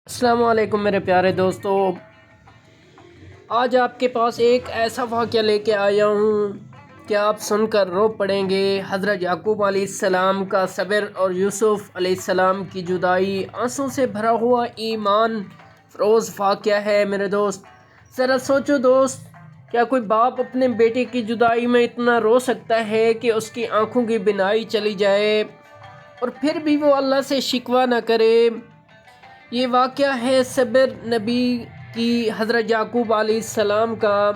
السلام علیکم میرے پیارے دوستو، آج آپ کے پاس ایک ایسا واقعہ لے کے آیا ہوں کہ آپ سن کر رو پڑیں گے۔ حضرت یعقوب علیہ السلام کا صبر اور یوسف علیہ السلام کی جدائی آنسوں سے بھرا ہوا ایمان فروز واقعہ ہے میرے دوست۔ ذرا سوچو دوست، کیا کوئی باپ اپنے بیٹے کی جدائی میں اتنا رو سکتا ہے کہ اس کی آنکھوں کی بینائی چلی جائے اور پھر بھی وہ اللہ سے شکوہ نہ کرے؟ یہ واقعہ ہے صبر نبی کی حضرت یعقوب علیہ السلام کا۔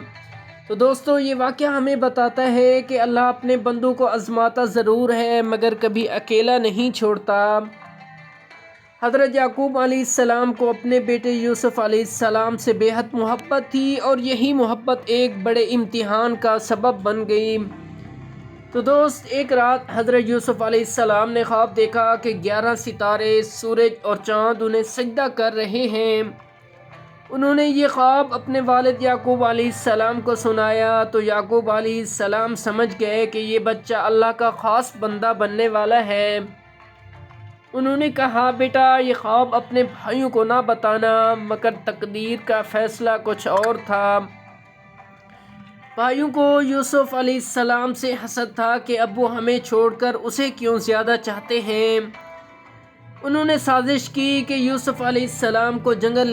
تو دوستو، یہ واقعہ ہمیں بتاتا ہے کہ اللہ اپنے بندوں کو آزماتا ضرور ہے مگر کبھی اکیلا نہیں چھوڑتا۔ حضرت یعقوب علیہ السلام کو اپنے بیٹے یوسف علیہ السلام سے بے حد محبت تھی اور یہی محبت ایک بڑے امتحان کا سبب بن گئی۔ تو دوست، ایک رات حضرت یوسف علیہ السلام نے خواب دیکھا کہ 11 ستارے، سورج اور چاند انہیں سجدہ کر رہے ہیں۔ انہوں نے یہ خواب اپنے والد یعقوب علیہ السلام کو سنایا تو یعقوب علیہ السلام سمجھ گئے کہ یہ بچہ اللہ کا خاص بندہ بننے والا ہے۔ انہوں نے کہا، بیٹا یہ خواب اپنے بھائیوں کو نہ بتانا، مگر تقدیر کا فیصلہ کچھ اور تھا۔ بھائیوں کو یوسف علیہ السلام سے حسد تھا کہ ابو ہمیں چھوڑ کر اسے کیوں زیادہ چاہتے ہیں۔ انہوں نے سازش کی کہ یوسف علیہ السلام کو جنگل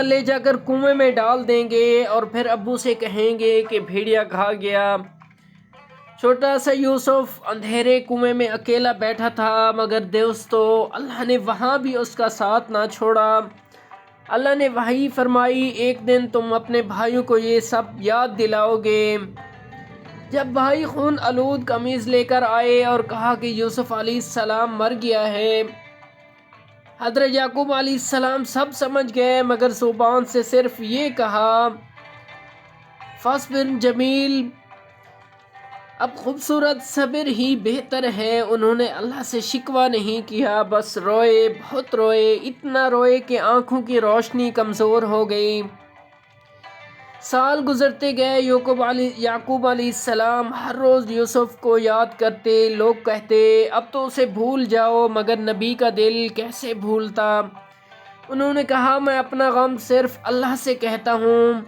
لے جا کر کنویں میں ڈال دیں گے اور پھر ابو سے کہیں گے کہ بھیڑیا کھا گیا۔ چھوٹا سا یوسف اندھیرے کنویں میں اکیلا بیٹھا تھا، مگر دوستو اللہ نے وہاں بھی اس کا ساتھ نہ چھوڑا۔ اللہ نے وحی فرمائی، ایک دن تم اپنے بھائیوں کو یہ سب یاد دلاؤ گے۔ جب بھائی خون آلود قمیض لے کر آئے اور کہا کہ یوسف علیہ السلام مر گیا ہے، حضرت یعقوب علیہ السلام سب سمجھ گئے مگر زبان سے صرف یہ کہا، فاصبر جمیل، اب خوبصورت صبر ہی بہتر ہے۔ انہوں نے اللہ سے شکوہ نہیں کیا، بس روئے، بہت روئے، اتنا روئے کہ آنکھوں کی روشنی کمزور ہو گئی۔ سال گزرتے گئے، یعقوب علیہ السلام ہر روز یوسف کو یاد کرتے۔ لوگ کہتے اب تو اسے بھول جاؤ، مگر نبی کا دل کیسے بھولتا۔ انہوں نے کہا، میں اپنا غم صرف اللہ سے کہتا ہوں۔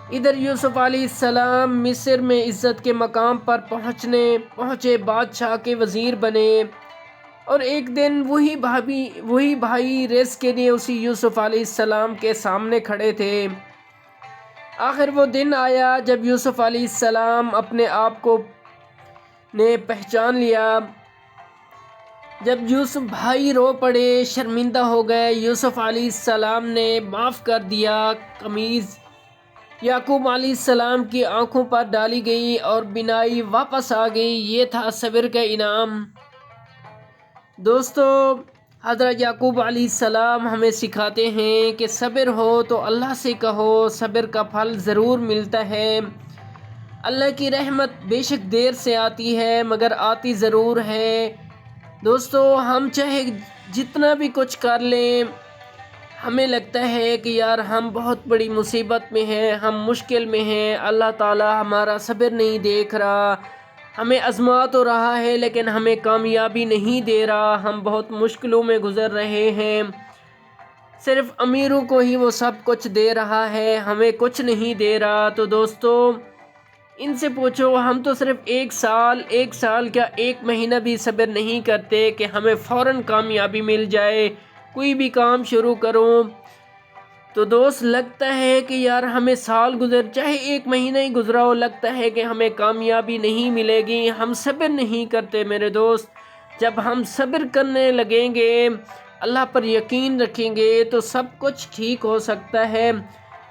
ادھر یوسف علیہ السلام مصر میں عزت کے مقام پر پہنچے، بادشاہ کے وزیر بنے، اور ایک دن وہی بھائی رزق کے لیے اسی یوسف علیہ السلام کے سامنے کھڑے تھے۔ آخر وہ دن آیا جب یوسف علیہ السلام اپنے آپ کو نے پہچان لیا۔ جب یوسف بھائی رو پڑے، شرمندہ ہو گئے، یوسف علیہ السلام نے معاف کر دیا۔ قمیض یعقوب علیہ السلام کی آنکھوں پر ڈالی گئی اور بینائی واپس آ گئی۔ یہ تھا صبر کا انعام۔ دوستو، حضرت یعقوب علیہ السلام ہمیں سکھاتے ہیں کہ صبر ہو تو اللہ سے کہو، صبر کا پھل ضرور ملتا ہے۔ اللہ کی رحمت بے شک دیر سے آتی ہے مگر آتی ضرور ہے۔ دوستو، ہم چاہے جتنا بھی کچھ کر لیں، ہمیں لگتا ہے کہ یار ہم بہت بڑی مصیبت میں ہیں، ہم مشکل میں ہیں، اللہ تعالی ہمارا صبر نہیں دیکھ رہا، ہمیں آزما تو رہا ہے لیکن ہمیں کامیابی نہیں دے رہا، ہم بہت مشکلوں میں گزر رہے ہیں، صرف امیروں کو ہی وہ سب کچھ دے رہا ہے، ہمیں کچھ نہیں دے رہا۔ تو دوستو، ان سے پوچھو، ہم تو صرف ایک سال کیا 1 مہینہ بھی صبر نہیں کرتے کہ ہمیں فوراً کامیابی مل جائے۔ کوئی بھی کام شروع کرو تو دوست لگتا ہے کہ یار ہمیں سال چاہے 1 مہینہ ہی گزرا ہو، لگتا ہے کہ ہمیں کامیابی نہیں ملے گی۔ ہم صبر نہیں کرتے میرے دوست۔ جب ہم صبر کرنے لگیں گے، اللہ پر یقین رکھیں گے تو سب کچھ ٹھیک ہو سکتا ہے۔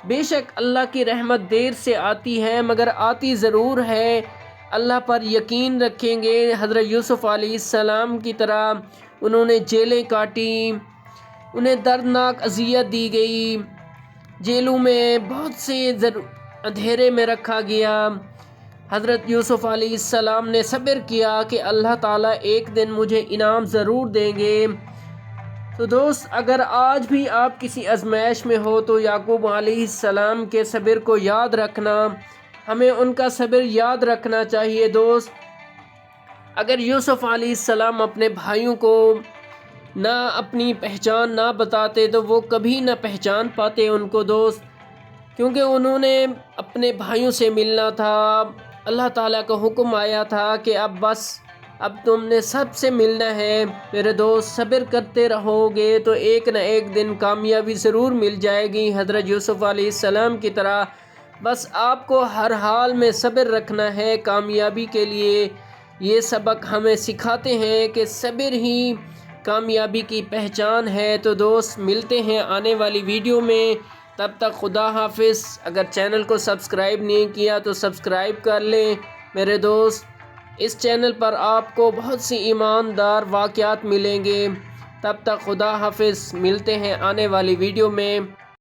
بے شک اللہ کی رحمت دیر سے آتی ہے مگر آتی ضرور ہے۔ اللہ پر یقین رکھیں گے، حضرت یوسف علیہ السلام کی طرح انہوں نے جیلیں کاٹی، انہیں دردناک اذیت دی گئی، جیلوں میں بہت سے اندھیرے میں رکھا گیا۔ حضرت یوسف علیہ السلام نے صبر کیا کہ اللہ تعالیٰ ایک دن مجھے انعام ضرور دیں گے۔ تو دوست، اگر آج بھی آپ کسی آزمائش میں ہو تو یعقوب علیہ السلام کے صبر کو یاد رکھنا، ہمیں ان کا صبر یاد رکھنا چاہیے۔ دوست، اگر یوسف علیہ السلام اپنے بھائیوں کو نہ اپنی پہچان نہ بتاتے تو وہ کبھی نہ پہچان پاتے ان کو دوست، کیونکہ انہوں نے اپنے بھائیوں سے ملنا تھا۔ اللہ تعالیٰ کا حکم آیا تھا کہ اب تم نے سب سے ملنا ہے۔ میرے دوست صبر کرتے رہو گے تو ایک نہ ایک دن کامیابی ضرور مل جائے گی، حضرت یوسف علیہ السلام کی طرح۔ بس آپ کو ہر حال میں صبر رکھنا ہے کامیابی کے لیے۔ یہ سبق ہمیں سکھاتے ہیں کہ صبر ہی کامیابی کی پہچان ہے۔ تو دوست ملتے ہیں آنے والی ویڈیو میں، تب تک خدا حافظ۔ اگر چینل کو سبسکرائب نہیں کیا تو سبسکرائب کر لیں میرے دوست۔ اس چینل پر آپ کو بہت سی ایماندار واقعات ملیں گے۔ تب تک خدا حافظ، ملتے ہیں آنے والی ویڈیو میں۔